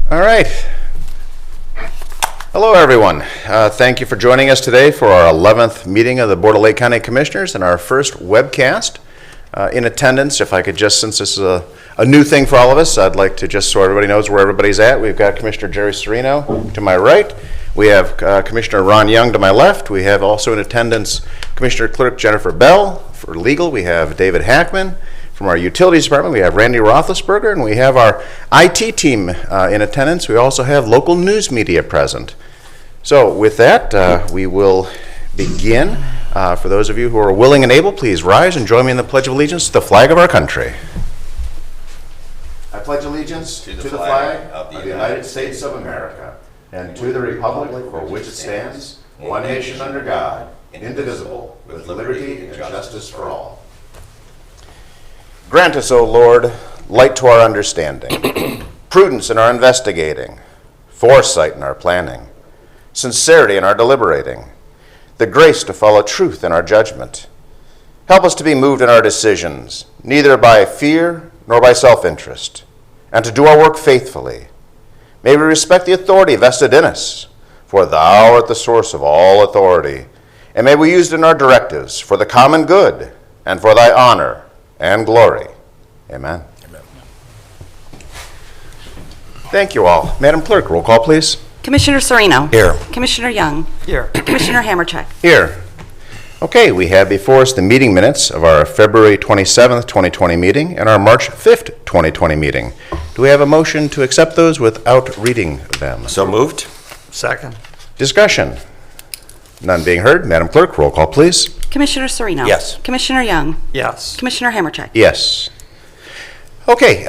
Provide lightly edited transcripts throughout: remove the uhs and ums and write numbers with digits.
All right. Hello, everyone. Thank you for joining us today for our 11th meeting of the Board of Lake County Commissioners and our first webcast. In attendance, if I could just, since this is a new thing for all of us, I'd like to just so everybody knows where everybody's at. We've got Commissioner Jerry Serino to my right. We have Commissioner Ron Young to my left. We have also in attendance Commissioner Clerk Jennifer Bell. For legal, we have David Hackman. From our utilities department, we have Randy Roethlisberger, and we have our IT team in attendance. We also have local news media present. So with that, we will begin. For those of you who are willing and able, please rise and join me in the Pledge of Allegiance to the flag of our country. I pledge allegiance to the flag of the United States of America and to the republic for which it stands, one nation under God, indivisible, with liberty and justice for all. Grant us, O Lord, light to our understanding, prudence in our investigating, foresight in our planning, sincerity in our deliberating, the grace to follow truth in our judgment. Help us to be moved in our decisions, neither by fear nor by self-interest, and to do our work faithfully. May we respect the authority vested in us, for thou art the source of all authority, and may we use it in our directives for the common good and for thy honor and glory. Amen. Amen. Thank you all. Madam Clerk, roll call, please. Commissioner Serino. Here. Commissioner Young. Here. Commissioner Hammercheck. Here. Okay, we have before us the meeting minutes of our February 27th, 2020 meeting and our March 5th, 2020 meeting. Do we have a motion to accept those without reading them? So moved. Second. Discussion. None being heard. Madam Clerk, roll call, please. Commissioner Serino. Yes. Commissioner Young. Yes. Commissioner Hammercheck. Yes. Okay,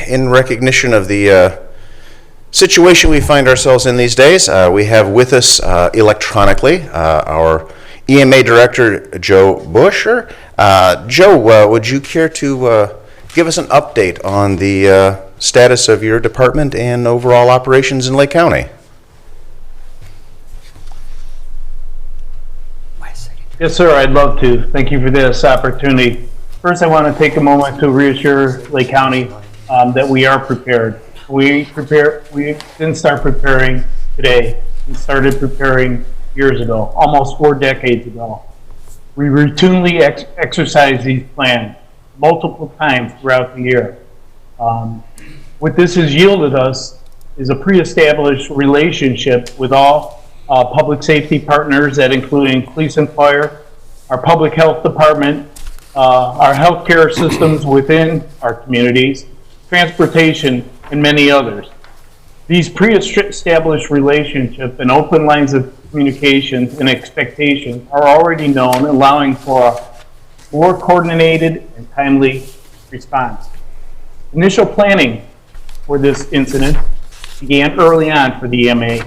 in recognition of the situation we find ourselves in these days, we have with us electronically our EMA Director, Joe Busher. Joe, would you care to give us an update on the status of your department and overall operations in Lake County? Yes, sir, I'd love to. Thank you for this opportunity. First, I want to take a moment to reassure Lake County that we are prepared. We didn't start preparing today. We started preparing years ago, almost 4 decades ago. We routinely exercise these plans multiple times throughout the year. What this has yielded us is a pre-established relationship with all public safety partners, that including police and fire, our public health department, our healthcare systems within our communities, transportation, and many others. These pre-established relationships and open lines of communications and expectations are already known, allowing for a more coordinated and timely response. Initial planning for this incident began early on for the EMA.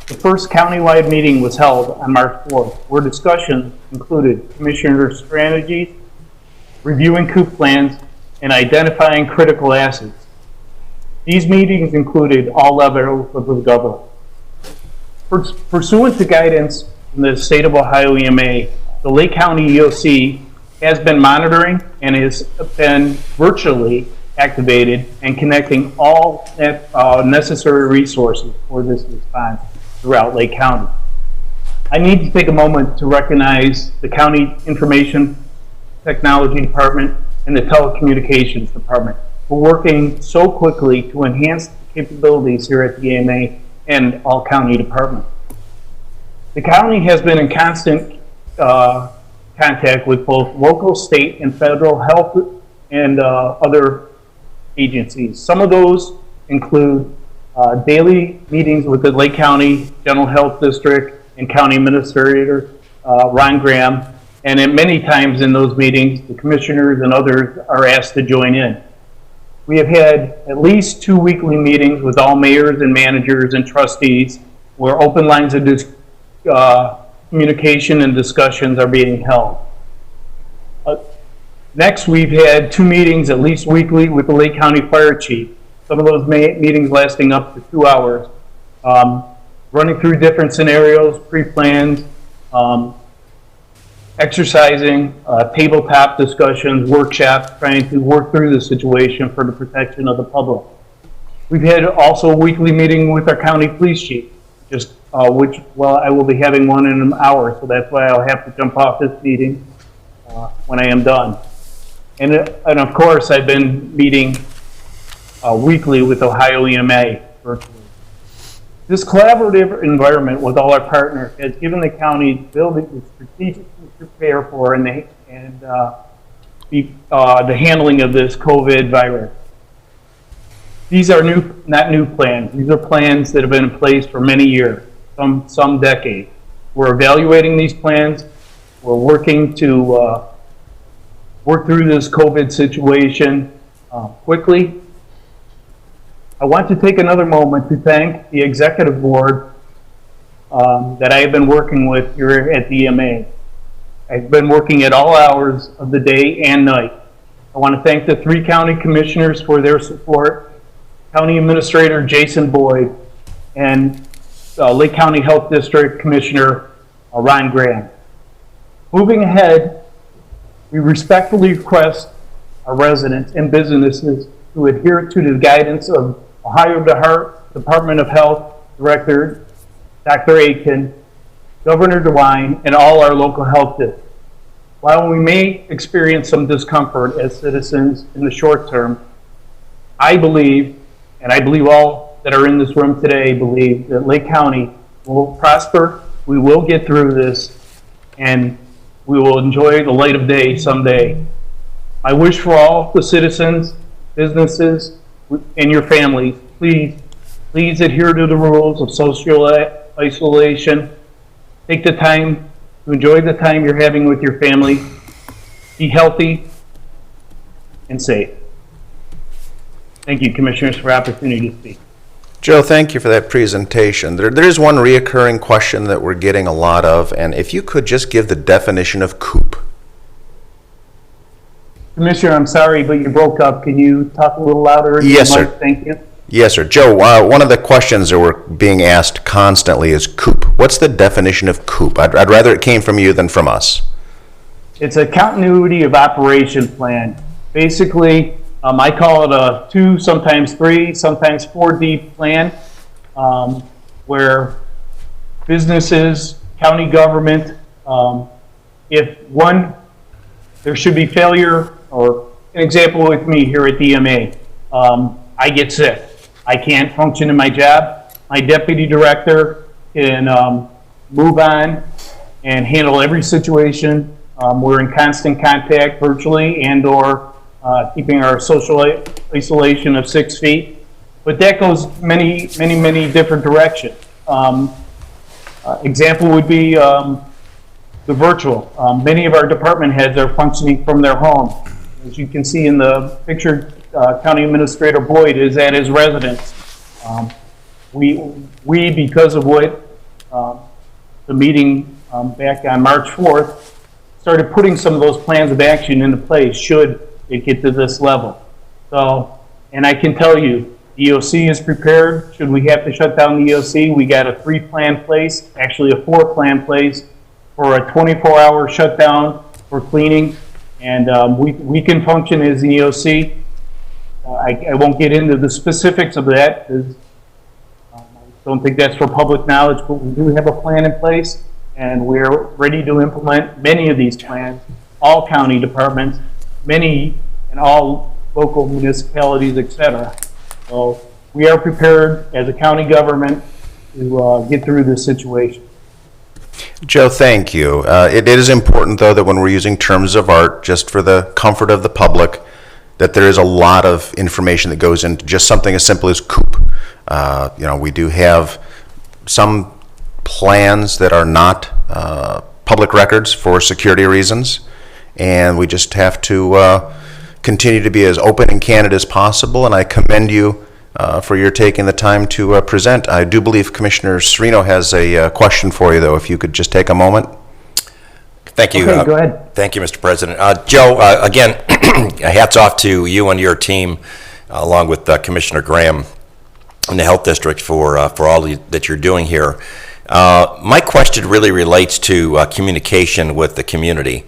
The first countywide meeting was held on March 4th, where discussions included commissioner strategies, reviewing COOP plans, and identifying critical assets. These meetings included all levels of the government. Pursuant to guidance from the State of Ohio EMA, the Lake County EOC has been monitoring and has been virtually activated and connecting all necessary resources for this response throughout Lake County. I need to take a moment to recognize the County Information Technology Department and the Telecommunications Department for working so quickly to enhance the capabilities here at the EMA and all county departments. The county has been in constant contact with both local, state, and federal health and other agencies. Some of those include daily meetings with the Lake County General Health District and County Administrator Ron Graham, and at many times in those meetings, the commissioners and others are asked to join in. We have had at least 2 weekly meetings with all mayors and managers and trustees where open lines of communication and discussions are being held. Next, we've had 2 meetings at least weekly with the Lake County Fire Chief. Some of those meetings lasting up to 2 hours, running through different scenarios, pre-plans, exercising, tabletop discussions, workshops, trying to work through the situation for the protection of the public. We've had also a weekly meeting with our county police chief, just, I will be having one in an hour, so that's why I'll have to jump off this meeting when I am done. And of course, I've been meeting weekly with Ohio EMA virtually. This collaborative environment with all our partners has given the county the ability to strategically prepare for the handling of this COVID virus. These are not new plans. These are plans that have been in place for many years, some decades. We're evaluating these plans. We're working to work through this COVID situation quickly. I want to take another moment to thank the executive board that I have been working with here at the EMA. I've been working at all hours of the day and night. I want to thank the 3 county commissioners for their support, County Administrator Jason Boyd, and Lake County Health District Commissioner Ron Graham. Moving ahead, we respectfully request our residents and businesses to adhere to the guidance of Ohio Department of Health Director Dr. Aiken, Governor DeWine, and all our local health districts. While we may experience some discomfort as citizens in the short term, I believe, and I believe all that are in this room today believe, that Lake County will prosper, we will get through this, and we will enjoy the light of day someday. I wish for all the citizens, businesses, and your families, please adhere to the rules of social isolation. Take the time to enjoy the time you're having with your family. Be healthy and safe. Thank you, Commissioners, for the opportunity to speak. Joe, thank you for that presentation. There is one reoccurring question that we're getting a lot of, and if you could just give the definition of COOP. Commissioner, I'm sorry, but you broke up. Can you talk a little louder? Yes, sir. Thank you. Yes, sir. Joe, one of the questions that we're being asked constantly is COOP. What's the definition of COOP? I'd rather it came from you than from us. It's a continuity of operation plan. Basically, I call it a 2, sometimes 3, sometimes 4D plan, where businesses, county government, if there should be failure, or an example with me here at DMA, I get sick. I can't function in my job. My deputy director can move on and handle every situation. We're in constant contact virtually and/or keeping our social isolation of 6 feet. But that goes many different directions. Example would be the virtual. Many of our department heads are functioning from their home. As you can see in the picture, County Administrator Boyd is at his residence. We because of what the meeting back on March 4th, started putting some of those plans of action into place should it get to this level. So, and I can tell you, the EOC is prepared. Should we have to shut down the EOC, we got a 3-plan place, actually a 4-plan place for a 24-hour shutdown for cleaning. And we can function as an EOC. I won't get into the specifics of that because I don't think that's for public knowledge, but we do have a plan in place and we're ready to implement many of these plans, all county departments, many and all local municipalities, etc. So we are prepared as a county government to get through this situation. Joe, thank you. It is important, though, that when we're using terms of art, just for the comfort of the public, that there is a lot of information that goes into just something as simple as COOP. We do have some plans that are not public records for security reasons, and we just have to continue to be as open and candid as possible, and I commend you for your taking the time to present. I do believe Commissioner Serino has a question for you, though, if you could just take a moment. Thank you. Okay, go ahead. Thank you, Mr. President. Joe, again, hats off to you and your team, along with Commissioner Graham and the Health District for all that you're doing here. My question really relates to communication with the community.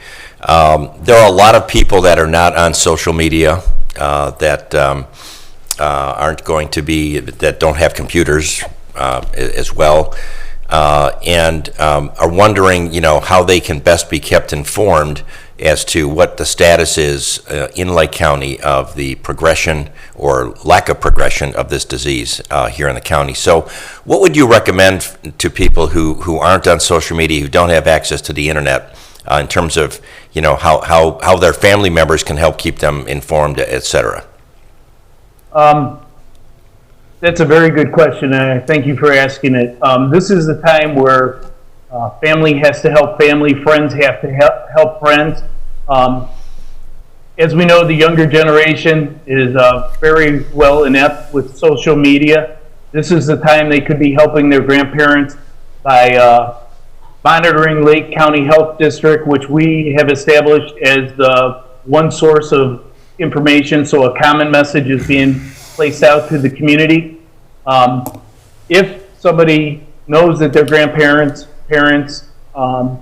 There are a lot of people that are not on social media that aren't going to be, that don't have computers as well, and are wondering, how they can best be kept informed as to what the status is in Lake County of the progression or lack of progression of this disease here in the county. So what would you recommend to people who aren't on social media, who don't have access to the internet, in terms of, how their family members can help keep them informed, et cetera? That's a very good question, and I thank you for asking it. This is the time where family has to help family, friends have to help friends. As we know, the younger generation is very well inept with social media. This is the time they could be helping their grandparents by monitoring Lake County Health District, which we have established as the one source of information, so a common message is being placed out to the community. If somebody knows that their grandparents, parents, and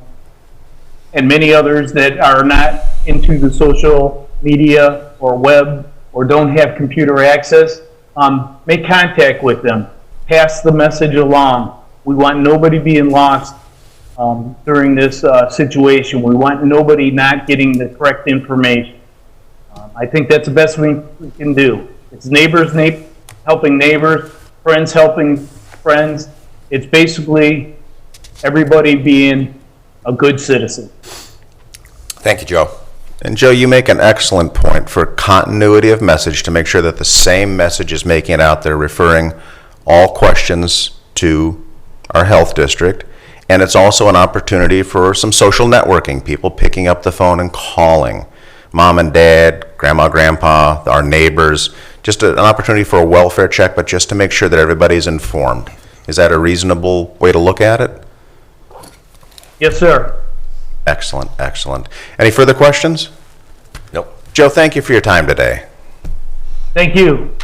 many others that are not into the social media or web or don't have computer access, make contact with them. Pass the message along. We want nobody being lost during this situation. We want nobody not getting the correct information. I think that's the best we can do. It's neighbors helping neighbors, friends helping friends. It's basically everybody being a good citizen. Thank you, Joe. And Joe, you make an excellent point for continuity of message to make sure that the same message is making it out there, referring all questions to our health district. And it's also an opportunity for some social networking, people picking up the phone and calling mom and dad, grandma, grandpa, our neighbors, just an opportunity for a welfare check, but just to make sure that everybody's informed. Is that a reasonable way to look at it? Yes, sir. Excellent, excellent. Any further questions? Nope. Joe, thank you for your time today. Thank you.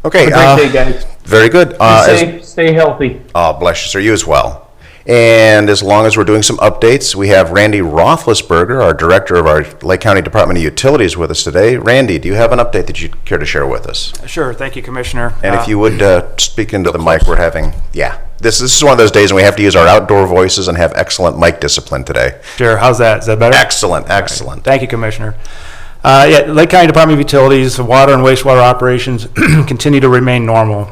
Okay. Have a great day, guys. Very good. Be safe, stay healthy. Bless you, sir. You as well. And as long as we're doing some updates, we have Randy Roethlisberger, our director of our Lake County Department of Utilities, with us today. Randy, do you have an update that you'd care to share with us? Sure. Thank you, Commissioner. And if you would speak into the mic, we're having, this is one of those days when we have to use our outdoor voices and have excellent mic discipline today. Sure. How's that? Is that better? Excellent, excellent. Thank you, Commissioner. Lake County Department of Utilities, water and wastewater operations continue to remain normal.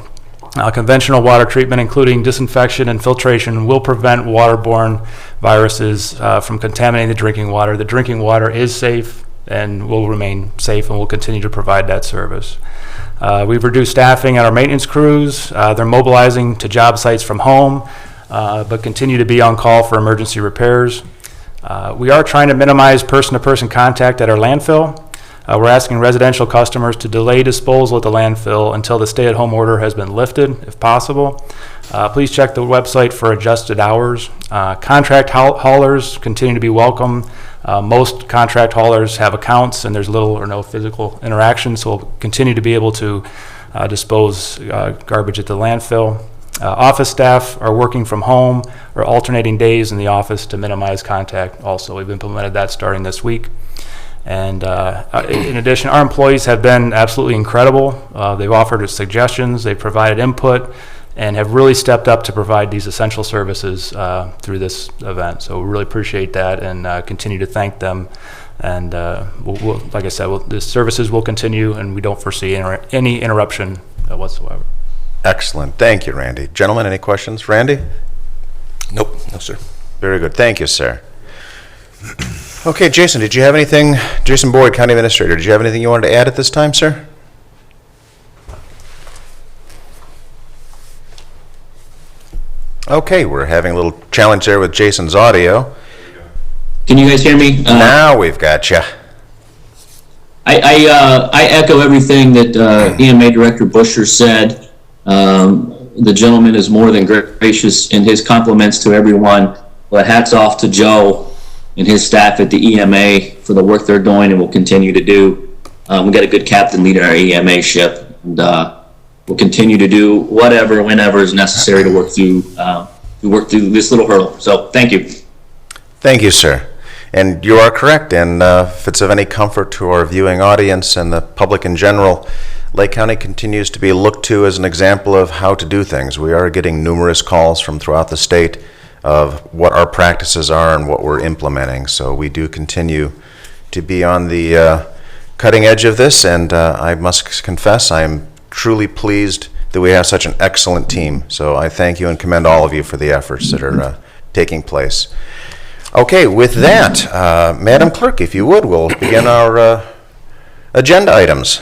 Conventional water treatment, including disinfection and filtration, will prevent waterborne viruses from contaminating the drinking water. The drinking water is safe and will remain safe, and we'll continue to provide that service. We've reduced staffing at our maintenance crews. They're mobilizing to job sites from home, but continue to be on call for emergency repairs. We are trying to minimize person-to-person contact at our landfill. We're asking residential customers to delay disposal at the landfill until the stay-at-home order has been lifted, if possible. Please check the website for adjusted hours. Contract haulers continue to be welcome. Most contract haulers have accounts, and there's little or no physical interaction, so we'll continue to be able to dispose garbage at the landfill. Office staff are working from home or alternating days in the office to minimize contact also. We've implemented that starting this week. And in addition, our employees have been absolutely incredible. They've offered us suggestions, they've provided input, and have really stepped up to provide these essential services through this event. So we really appreciate that and continue to thank them. And we'll, like I said, the services will continue, and we don't foresee any interruption whatsoever. Excellent. Thank you, Randy. Gentlemen, any questions? Randy? Nope. No, sir. Very good. Thank you, sir. Okay, Jason, did you have anything? Jason Boyd, County Administrator, did you have anything you wanted to add at this time, sir? Okay, we're having a little challenge there with Jason's audio. Can you guys hear me? Now we've got you. I echo everything that EMA Director Busher said. The gentleman is more than gracious in his compliments to everyone. But hats off to Joe and his staff at the EMA for the work they're doing and will continue to do. We got a good captain leading our EMA ship, and we'll continue to do whatever, whenever is necessary to work through this little hurdle. So thank you. Thank you, sir. And you are correct, and if it's of any comfort to our viewing audience and the public in general, Lake County continues to be looked to as an example of how to do things. We are getting numerous calls from throughout the state of what our practices are and what we're implementing. So we do continue to be on the cutting edge of this, and I must confess I am truly pleased that we have such an excellent team. So I thank you and commend all of you for the efforts that are taking place. Okay, with that, Madam Clerk, if you would, we'll begin our agenda items.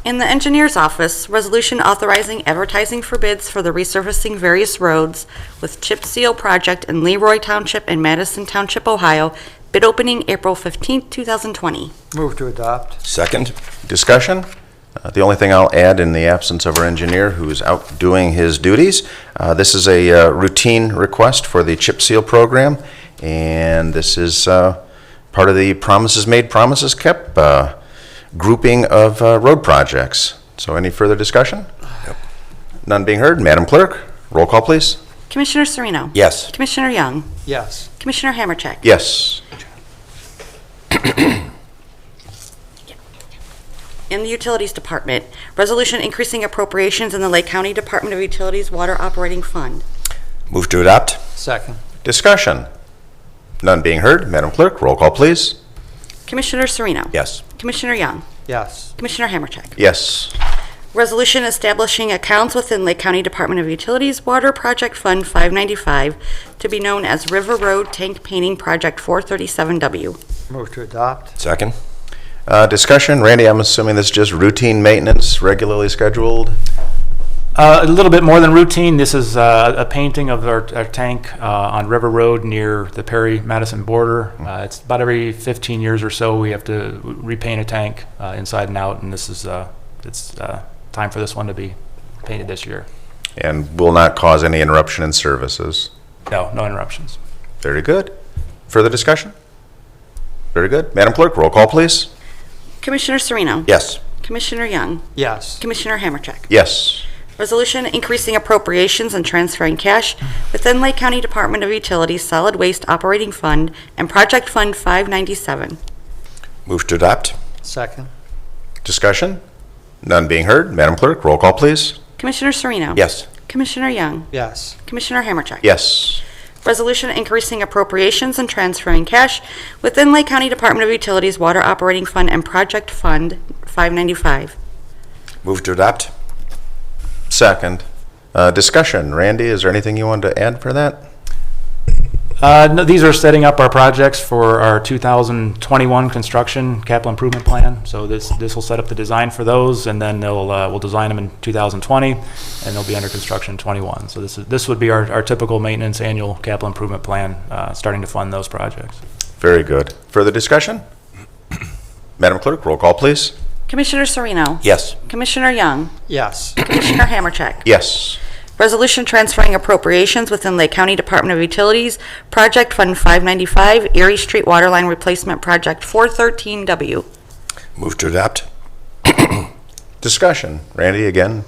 In the engineer's office, resolution authorizing advertising for bids for the resurfacing various roads with chip seal project in Leroy Township and Madison Township, Ohio. Bid opening April 15th, 2020. Move to adopt. Second? Discussion? The only thing I'll add in the absence of our engineer who's out doing his duties, this is a routine request for the chip seal program, and this is part of the promises made, promises kept grouping of road projects. So any further discussion? Yep. None being heard. Madam Clerk, roll call, please. Commissioner Sereno. Yes. Commissioner Young. Yes. Commissioner Hammercheck. Yes. In the Utilities Department, resolution increasing appropriations in the Lake County Department of Utilities Water Operating Fund. Move to adopt? Second. Discussion? None being heard. Madam Clerk, roll call, please. Commissioner Sereno. Yes. Commissioner Young. Yes. Commissioner Hammercheck. Yes. Resolution establishing accounts within Lake County Department of Utilities Water Project Fund 595 to be known as River Road Tank Painting Project 437W. Move to adopt. Second? Discussion? Randy, I'm assuming this is just routine maintenance, regularly scheduled? A little bit more than routine. This is a painting of our tank on River Road near the Perry-Madison border. It's about every 15 years or so we have to repaint a tank inside and out, and this is it's time for this one to be painted this year. And will not cause any interruption in services. No interruptions. Very good. Further discussion? Very good. Madam Clerk, roll call, please. Commissioner Sereno. Yes. Commissioner Young. Yes. Commissioner Hammercheck. Yes. Resolution increasing appropriations and transferring cash within Lake County Department of Utilities Solid Waste Operating Fund and Project Fund 597. Move to adopt? Second. Discussion? None being heard. Madam Clerk, roll call, please. Commissioner Sereno. Yes. Commissioner Young. Yes. Commissioner Hammercheck. Yes. Resolution increasing appropriations and transferring cash within Lake County Department of Utilities Water Operating Fund and Project Fund 595. Move to adopt? Second. Discussion. Randy, is there anything you wanted to add for that? No, these are setting up our projects for our 2021 construction capital improvement plan. So this will set up the design for those, and then we'll design them in 2020, and they'll be under construction in 21. So this would be our typical maintenance annual capital improvement plan, starting to fund those projects. Very good. Further discussion? Madam Clerk, roll call, please. Commissioner Sereno. Yes. Commissioner Young. Yes. Commissioner Hammercheck. Yes. Resolution transferring appropriations within Lake County Department of Utilities Project Fund 595 Erie Street Waterline Replacement Project 413W. Move to adopt? Discussion. Randy, again?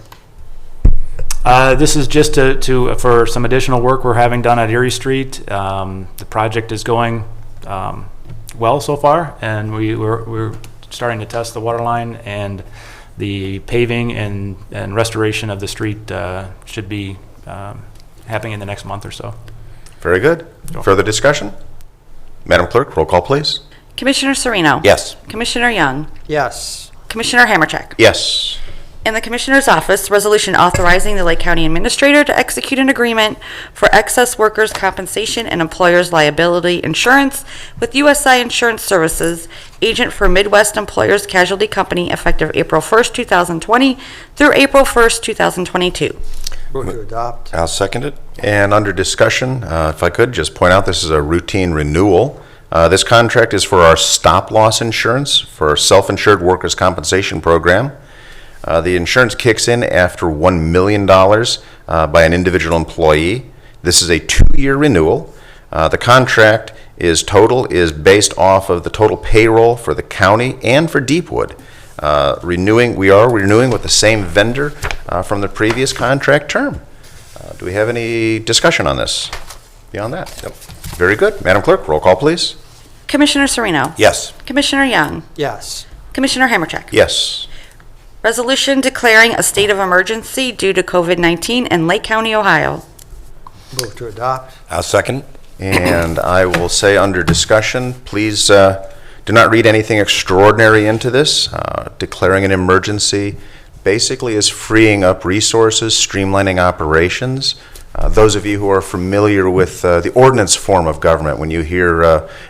This is just for some additional work we're having done at Erie Street. The project is going well so far, and we're starting to test the water line, and the paving and restoration of the street should be happening in the next month or so. Very good. Further discussion? Madam Clerk, roll call, please. Commissioner Sereno. Yes. Commissioner Young. Yes. Commissioner Hammercheck. Yes. In the Commissioner's Office, resolution authorizing the Lake County Administrator to execute an agreement for excess workers' compensation and employers' liability insurance with USI Insurance Services, agent for Midwest Employers Casualty Company, effective April 1st, 2020 through April 1st, 2022. Move to adopt. I'll second it. And under discussion, if I could just point out, this is a routine renewal. This contract is for our stop-loss insurance for our self-insured workers' compensation program. The insurance kicks in after $1 million by an individual employee. This is a 2-year renewal. The contract is based off of the total payroll for the county and for Deepwood. We are renewing with the same vendor from the previous contract term. Do we have any discussion on this beyond that? Yep. Very good. Madam Clerk, roll call, please. Commissioner Sereno. Yes. Commissioner Young. Yes. Commissioner Hammercheck. Yes. Resolution declaring a state of emergency due to COVID-19 in Lake County, Ohio. Move to adopt. I'll second. And I will say under discussion, please do not read anything extraordinary into this. Declaring an emergency basically is freeing up resources, streamlining operations. Those of you who are familiar with the ordinance form of government, when you hear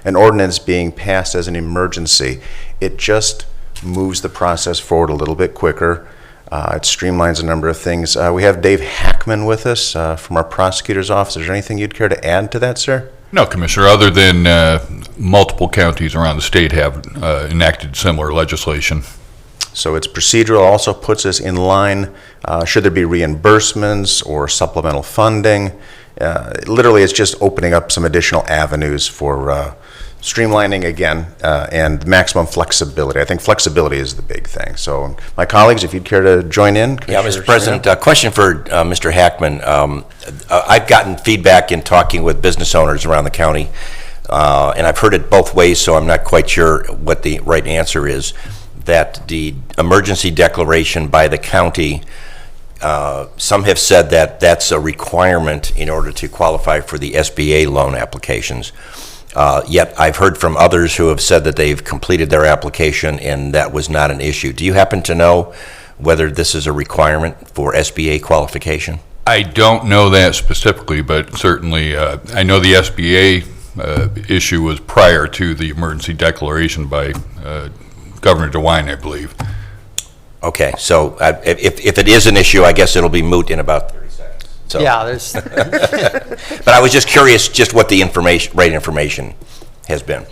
an ordinance being passed as an emergency, it just moves the process forward a little bit quicker. It streamlines a number of things. We have Dave Hackman with us from our prosecutor's office. Is there anything you'd care to add to that, sir? No, Commissioner, other than multiple counties around the state have enacted similar legislation. So it's procedural, also puts us in line, should there be reimbursements or supplemental funding. Literally, it's just opening up some additional avenues for streamlining again and maximum flexibility. I think flexibility is the big thing. So my colleagues, if you'd care to join in. Yeah, Commissioner Mr. President, Serino? a question for Mr. Hackman. I've gotten feedback in talking with business owners around the county, and I've heard it both ways, so I'm not quite sure what the right answer is, that the emergency declaration by the county, some have said that that's a requirement in order to qualify for the SBA loan applications. Yet I've heard from others who have said that they've completed their application and that was not an issue. Do you happen to know whether this is a requirement for SBA qualification? I don't know that specifically, but certainly I know the SBA issue was prior to the emergency declaration by Governor DeWine, I believe. Okay, so if it is an issue, I guess it'll be moot in about 30 seconds. So, Yeah, there's, but I was just curious just what the right information has been.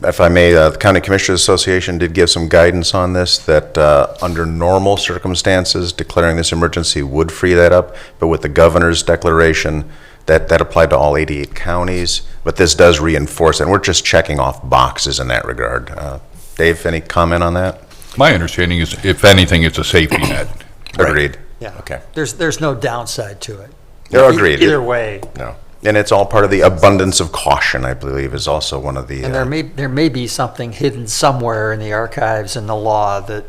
If I may, the County Commissioners Association did give some guidance on this, that under normal circumstances, declaring this emergency would free that up, but with the governor's declaration, that applied to all 88 counties, but this does reinforce it, and we're just checking off boxes in that regard. Dave, any comment on that? My understanding is, if anything, it's a safety net. Agreed. yeah. Okay. There's no downside to it. Yeah, agreed. Either way. No. And it's all part of the abundance of caution, I believe, is also one of the... And there may be something hidden somewhere in the archives and the law that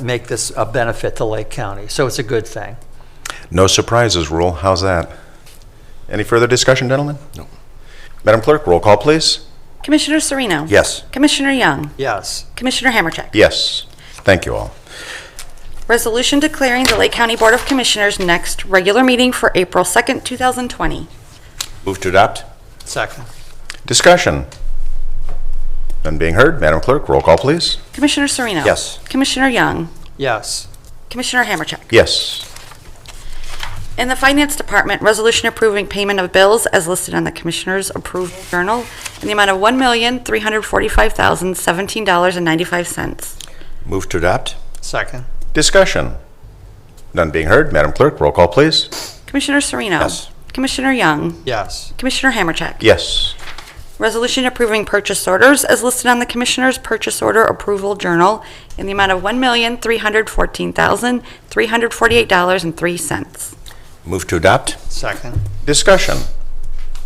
make this a benefit to Lake County. So it's a good thing. No surprises rule. How's that? Any further discussion, gentlemen? No. Madam Clerk, roll call, please. Commissioner Serino? Yes. Commissioner Young? Yes. Commissioner Hammercheck? Yes. Thank you all. Resolution declaring the Lake County Board of Commissioners next regular meeting for April 2nd, 2020. Move to adopt? Second. Discussion. None being heard. Madam Clerk, roll call, please. Commissioner Serino? Yes. Commissioner Young? Yes. Commissioner Hammercheck? Yes. In the Finance Department, resolution approving payment of bills as listed on the Commissioner's Approval Journal in the amount of $1,345,017.95. Move to adopt? Second. Discussion. None being heard. Madam Clerk, roll call, please. Commissioner Serino? Yes. Commissioner Young? Yes. Commissioner Hammercheck? Yes. Resolution approving purchase orders as listed on the Commissioner's Purchase Order Approval Journal in the amount of $1,314,348.03. Move to adopt? Second. Discussion.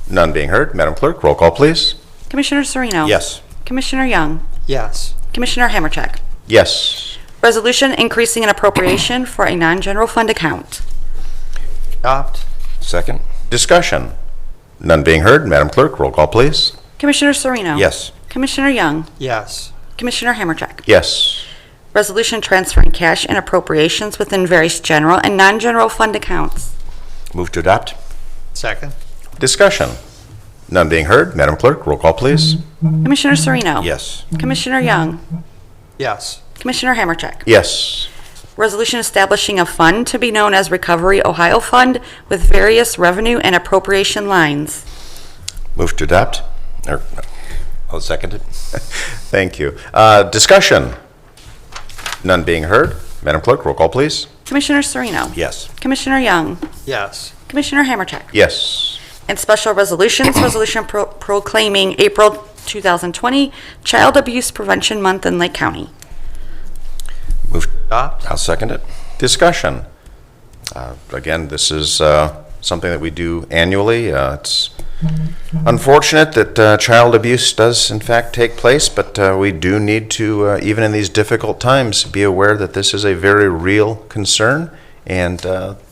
None being heard. Madam Clerk, roll call, please. Commissioner Serino? Yes. Commissioner Young? Yes. Commissioner Hammercheck? Yes. Resolution increasing an appropriation for a non-general fund account. Adopt. Second? Discussion. None being heard. Madam Clerk, roll call, please. Commissioner Serino? Yes. Commissioner Young? Yes. Commissioner Hammercheck? Yes. Resolution transferring cash and appropriations within various general and non-general fund accounts. Move to adopt? Second. Discussion. None being heard. Madam Clerk, roll call, please. Commissioner Serino? Yes. Commissioner Young? Yes. Commissioner Hammercheck? Yes. Resolution establishing a fund to be known as Recovery Ohio Fund with various revenue and appropriation lines. Move to adopt? Or, I'll second it. Thank you. Discussion. None being heard. Madam Clerk, roll call, please. Commissioner Serino? Yes. Commissioner Young? Yes. Commissioner Hammercheck? Yes. And special resolutions, resolution proclaiming April 2020 Child Abuse Prevention Month in Lake County. Move, Adopt. I'll second it. Discussion. Again, this is something that we do annually. It's Unfortunate that child abuse does in fact take place, but we do need to, even in these difficult times, be aware that this is a very real concern. And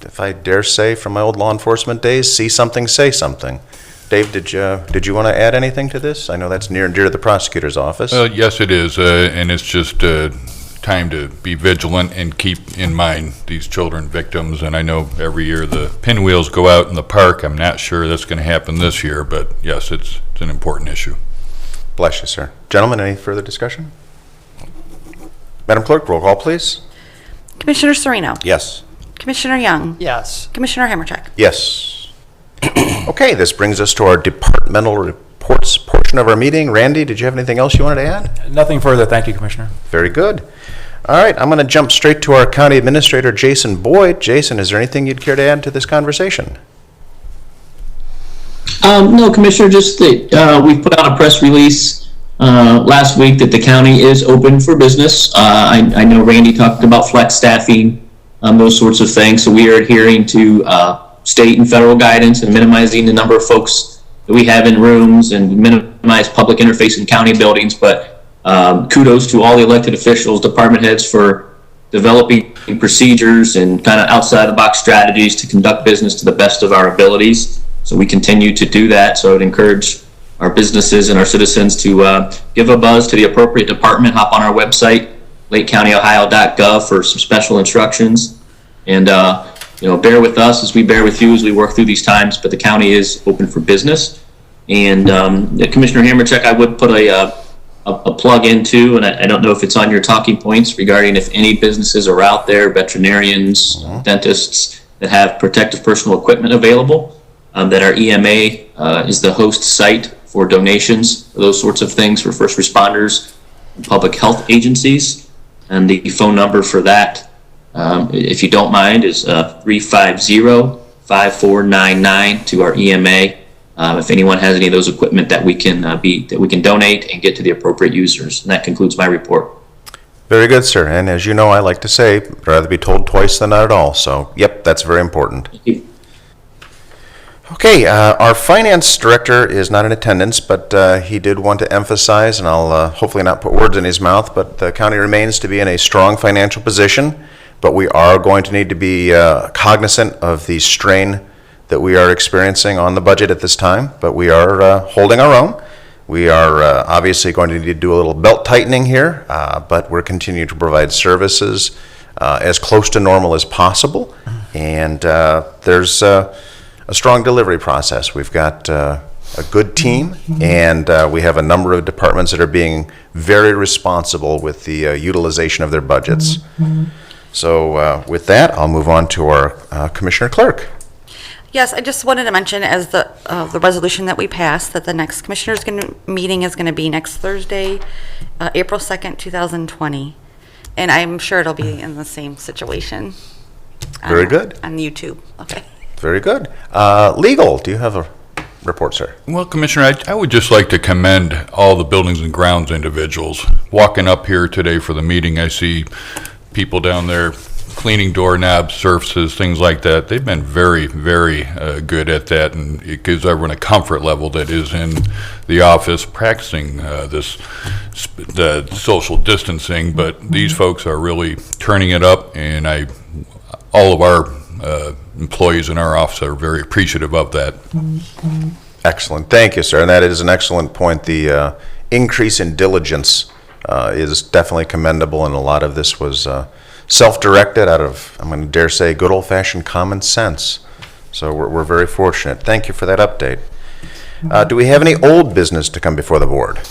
if I dare say from my old law enforcement days, see something, say something. Dave, did you want to add anything to this? I know that's near and dear to the prosecutor's office. Yes, it is, and it's just time to be vigilant and keep in mind these children victims. And I know every year the pinwheels go out in the park. I'm not sure that's going to happen this year, but yes, it's an important issue. Bless you, sir. Gentlemen, any further discussion? Madam Clerk, roll call, please. Commissioner Sereno. Yes. Commissioner Young. Yes. Commissioner Hammercheck. Yes. Okay, this brings us to our departmental reports portion of our meeting. Randy, did you have anything else you wanted to add? Nothing further. Thank you, Commissioner. Very good. All right, I'm going to jump straight to our County Administrator, Jason Boyd. Jason, is there anything you'd care to add to this conversation? No, Commissioner, just that we put out a press release last week that the county is open for business. I know Randy talked about flex staffing, those sorts of things. So we are adhering to state and federal guidance and minimizing the number of folks that we have in rooms and minimize public interface in county buildings. But kudos to all the elected officials, department heads for developing procedures and kind of outside the box strategies to conduct business to the best of our abilities. So we continue to do that. So I would encourage our businesses and our citizens to give a buzz to the appropriate department, hop on our website, lakecountyohio.gov for some special instructions. And, bear with us as we bear with you as we work through these times, but the county is open for business. And Commissioner Hammercheck, I would put a plug into, and I don't know if it's on your talking points regarding if any businesses are out there, veterinarians, dentists, that have protective personal equipment available. That our EMA is the host site for donations, for those sorts of things for first responders and public health agencies. And the phone number for that, if you don't mind, is 350-5499 to our EMA. If anyone has any of those equipment that we can donate and get to the appropriate users. And that concludes my report. Very good, sir. And as you know, I like to say, I'd rather be told twice than not at all. So, yep, that's very important. Thank you. Okay, our finance director is not in attendance, but he did want to emphasize, and I'll hopefully not put words in his mouth, but the county remains to be in a strong financial position, but we are going to need to be cognizant of the strain that we are experiencing on the budget at this time, but we are holding our own. We are obviously going to need to do a little belt tightening here, but we're continuing to provide services as close to normal as possible, and there's a strong delivery process. We've got a good team, and we have a number of departments that are being very responsible with the utilization of their budgets. So with that, I'll move on to our Commissioner Clerk. Yes, I just wanted to mention as the resolution that we passed, that the next commissioners meeting is going to be next Thursday, April 2nd, 2020. And I'm sure it'll be in the same situation. Very good. On YouTube, okay. Very good. Legal, do you have a report, sir? Well, Commissioner, I would just like to commend all the buildings and grounds individuals. Walking up here today for the meeting, I see people down there cleaning doorknobs, surfaces, things like that. They've been very, very good at that, and it gives everyone a comfort level that is in the office practicing the social distancing. But these folks are really turning it up, and all of our employees in our office are very appreciative of that. Excellent. Thank you, sir. And that is an excellent point. The increase in diligence is definitely commendable, and a lot of this was self-directed out of, I'm going to dare say, good old-fashioned common sense. So we're very fortunate. Thank you for that update. Do we have any old business to come before the board?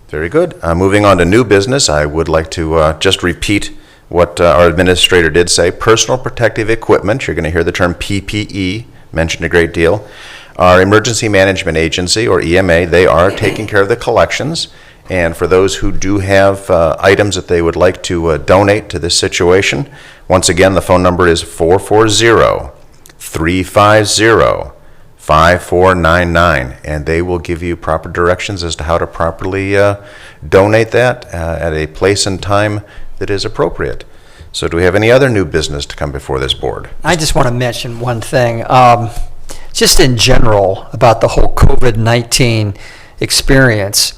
Very good. Moving on to new business, I would like to just repeat what our administrator did say. Personal protective equipment, you're going to hear the term PPE mentioned a great deal. Our Emergency Management Agency, or EMA, they are taking care of the collections. And for those who do have items that they would like to donate to this situation, once again, the phone number is 440-350-5499, and they will give you proper directions as to how to properly donate that at a place and time that is appropriate. So do we have any other new business to come before this board? I just want to mention one thing. just in general about the whole COVID-19 experience.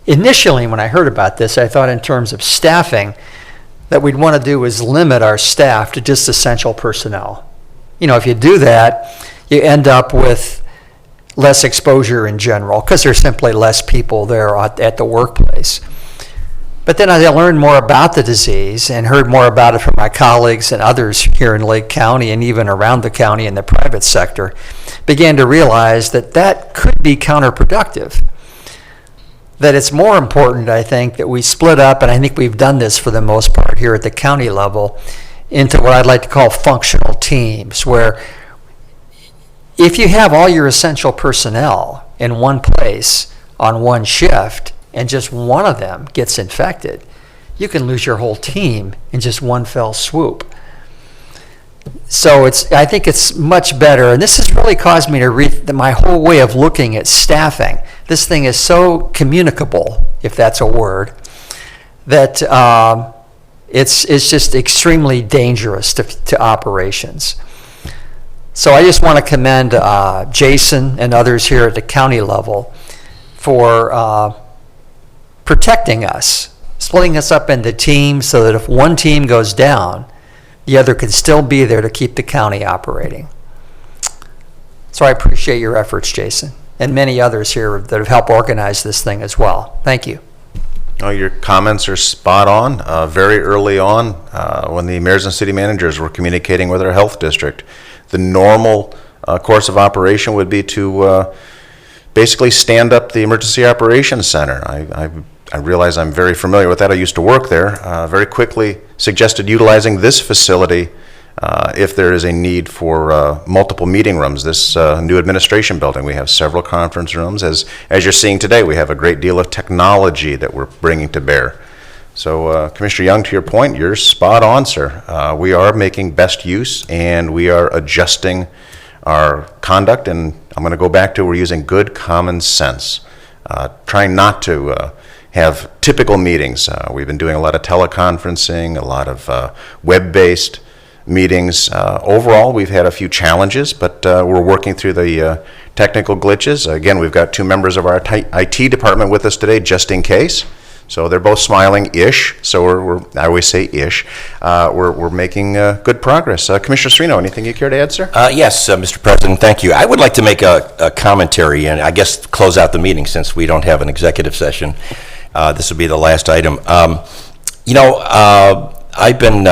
Initially, when I heard about this, I thought in terms of staffing, that we'd want to do is limit our staff to just essential personnel. You know, if you do that, you end up with less exposure in general because there's simply less people there at the workplace. But then as I learned more about the disease and heard more about it from my colleagues and others here in Lake County and even around the county in the private sector, began to realize that that could be counterproductive. That it's more important, I think, that we split up, and I think we've done this for the most part here at the county level, into what I'd like to call functional teams, where if you have all your essential personnel in one place on one shift, and just one of them gets infected, you can lose your whole team in just one fell swoop. So I think it's much better, and this has really caused me to my whole way of looking at staffing. This thing is so communicable, if that's a word, that it's just extremely dangerous to operations. So I just want to commend Jason and others here at the county level for protecting us, splitting us up into teams so that if one team goes down, the other can still be there to keep the county operating. So I appreciate your efforts, Jason, and many others here that have helped organize this thing as well. Thank you. Oh, your comments are spot on. Very early on, when the mayors and city managers were communicating with our health district, the normal course of operation would be to basically stand up the emergency operations center. I realize I'm very familiar with that. I used to work there. Very quickly suggested utilizing this facility if there is a need for multiple meeting rooms. This new administration building, we have several conference rooms. As you're seeing today, we have a great deal of technology that we're bringing to bear. So Commissioner Young, to your point, you're spot on, sir. We are making best use, and we are adjusting our conduct, and I'm going to go back to we're using good common sense. Trying not to have typical meetings. We've been doing a lot of teleconferencing, a lot of web-based meetings. Overall, we've had a few challenges, but we're working through the technical glitches. Again, we've got two members of our IT department with us today, just in case. So they're both smiling-ish, so I always say ish. We're making good progress. Commissioner Serino, anything you care to add, sir? Yes, Mr. President, thank you. I would like to make a commentary and I guess close out the meeting since we don't have an executive session. This will be the last item. I've been,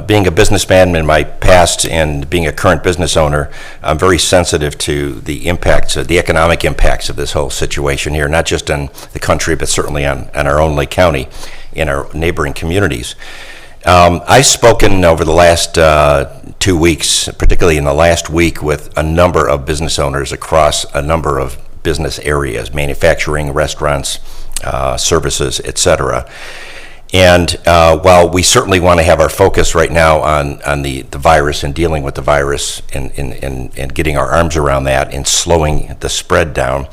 being a businessman in my past and being a current business owner, I'm very sensitive to the impacts, the economic impacts of this whole situation here, not just on the country, but certainly on our own Lake County and our neighboring communities. I've spoken over the last 2 weeks, particularly in the last week, with a number of business owners across a number of business areas, manufacturing, restaurants, services, etc. And while we certainly want to have our focus right now on the virus and dealing with the virus and getting our arms around that and slowing the spread down,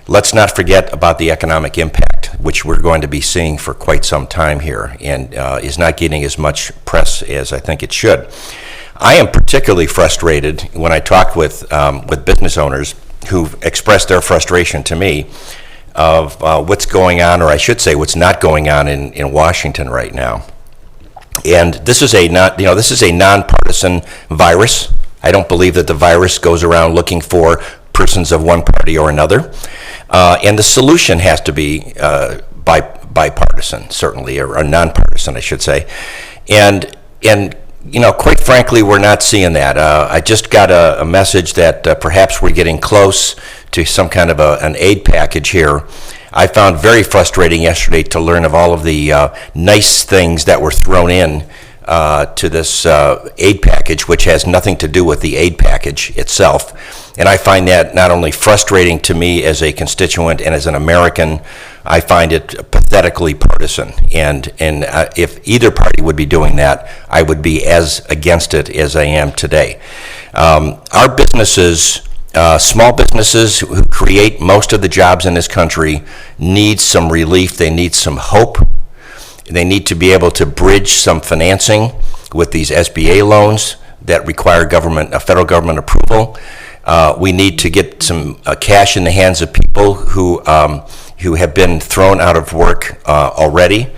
let's not forget about the economic impact, which we're going to be seeing for quite some time here and is not getting as much press as I think it should. I am particularly frustrated when I talk with business owners who've expressed their frustration to me of what's going on, or I should say what's not going on in Washington right now. And this is a nonpartisan virus. I don't believe that the virus goes around looking for persons of one party or another. And the solution has to be bipartisan, certainly, or nonpartisan, I should say. And quite frankly, we're not seeing that. I just got a message that perhaps we're getting close to some kind of an aid package here. I found very frustrating yesterday to learn of all of the nice things that were thrown in to this aid package, which has nothing to do with the aid package itself. And I find that not only frustrating to me as a constituent and as an American, I find it pathetically partisan. And if either party would be doing that, I would be as against it as I am today. Our businesses, small businesses who create most of the jobs in this country, need some relief. They need some hope. They need to be able to bridge some financing with these SBA loans that require federal government approval. We need to get some cash in the hands of people who have been thrown out of work already.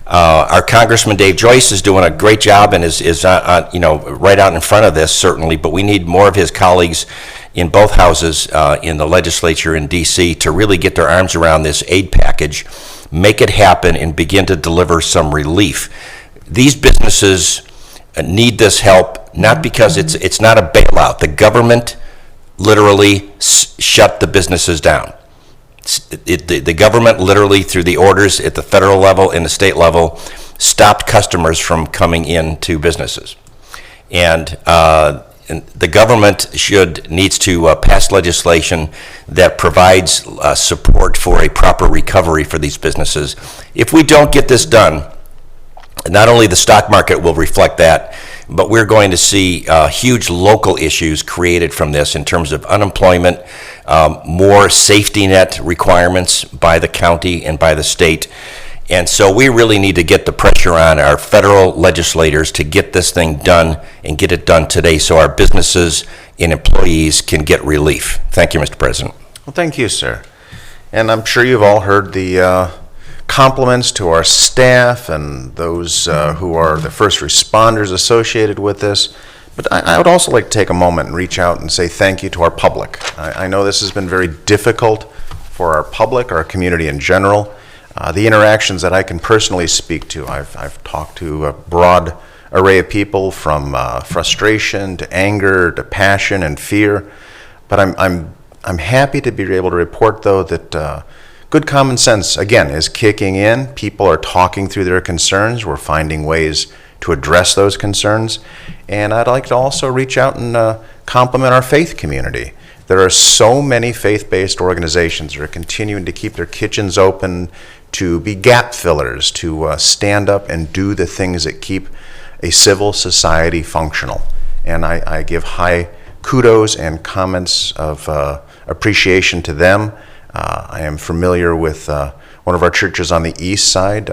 Our Congressman Dave Joyce is doing a great job and is right out in front of this, certainly, but we need more of his colleagues in both houses in the legislature in D.C. to really get their arms around this aid package, make it happen, and begin to deliver some relief. These businesses need this help, not because it's not a bailout. The government literally shut the businesses down. The government literally, through the orders at the federal level and the state level, stopped customers from coming into businesses. And the government needs to pass legislation that provides support for a proper recovery for these businesses. If we don't get this done, not only the stock market will reflect that, but we're going to see huge local issues created from this in terms of unemployment, more safety net requirements by the county and by the state. And so we really need to get the pressure on our federal legislators to get this thing done and get it done today so our businesses and employees can get relief. Thank you, Mr. President. Well, thank you, sir. And I'm sure you've all heard the compliments to our staff and those who are the first responders associated with this. But I would also like to take a moment and reach out and say thank you to our public. I know this has been very difficult for our public, our community in general. The interactions that I can personally speak to, I've talked to a broad array of people from frustration to anger to passion and fear. But I'm happy to be able to report, though, that good common sense, again, is kicking in. People are talking through their concerns. We're finding ways to address those concerns. And I'd like to also reach out and compliment our faith community. There are so many faith-based organizations that are continuing to keep their kitchens open, to be gap fillers, to stand up and do the things that keep a civil society functional. And I give high kudos and comments of appreciation to them. I am familiar with one of our churches on the east side,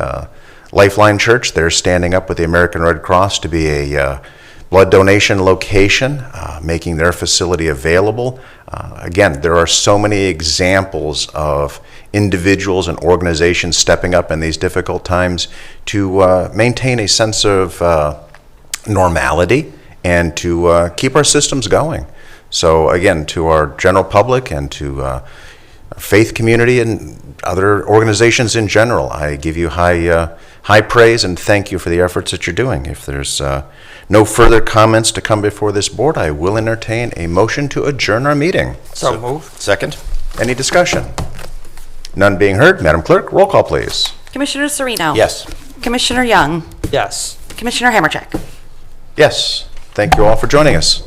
Lifeline Church. They're standing up with the American Red Cross to be a blood donation location, making their facility available. Again, there are so many examples of individuals and organizations stepping up in these difficult times to maintain a sense of normality and to keep our systems going. So again, to our general public and to our faith community and other organizations in general, I give you high praise and thank you for the efforts that you're doing. If there's no further comments to come before this board, I will entertain a motion to adjourn our meeting. So moved. Second? Any discussion? None being heard, Madam Clerk, roll call, please. Commissioner Sereno? Yes. Commissioner Young? Yes. Commissioner Hammercheck? Yes. Thank you all for joining us.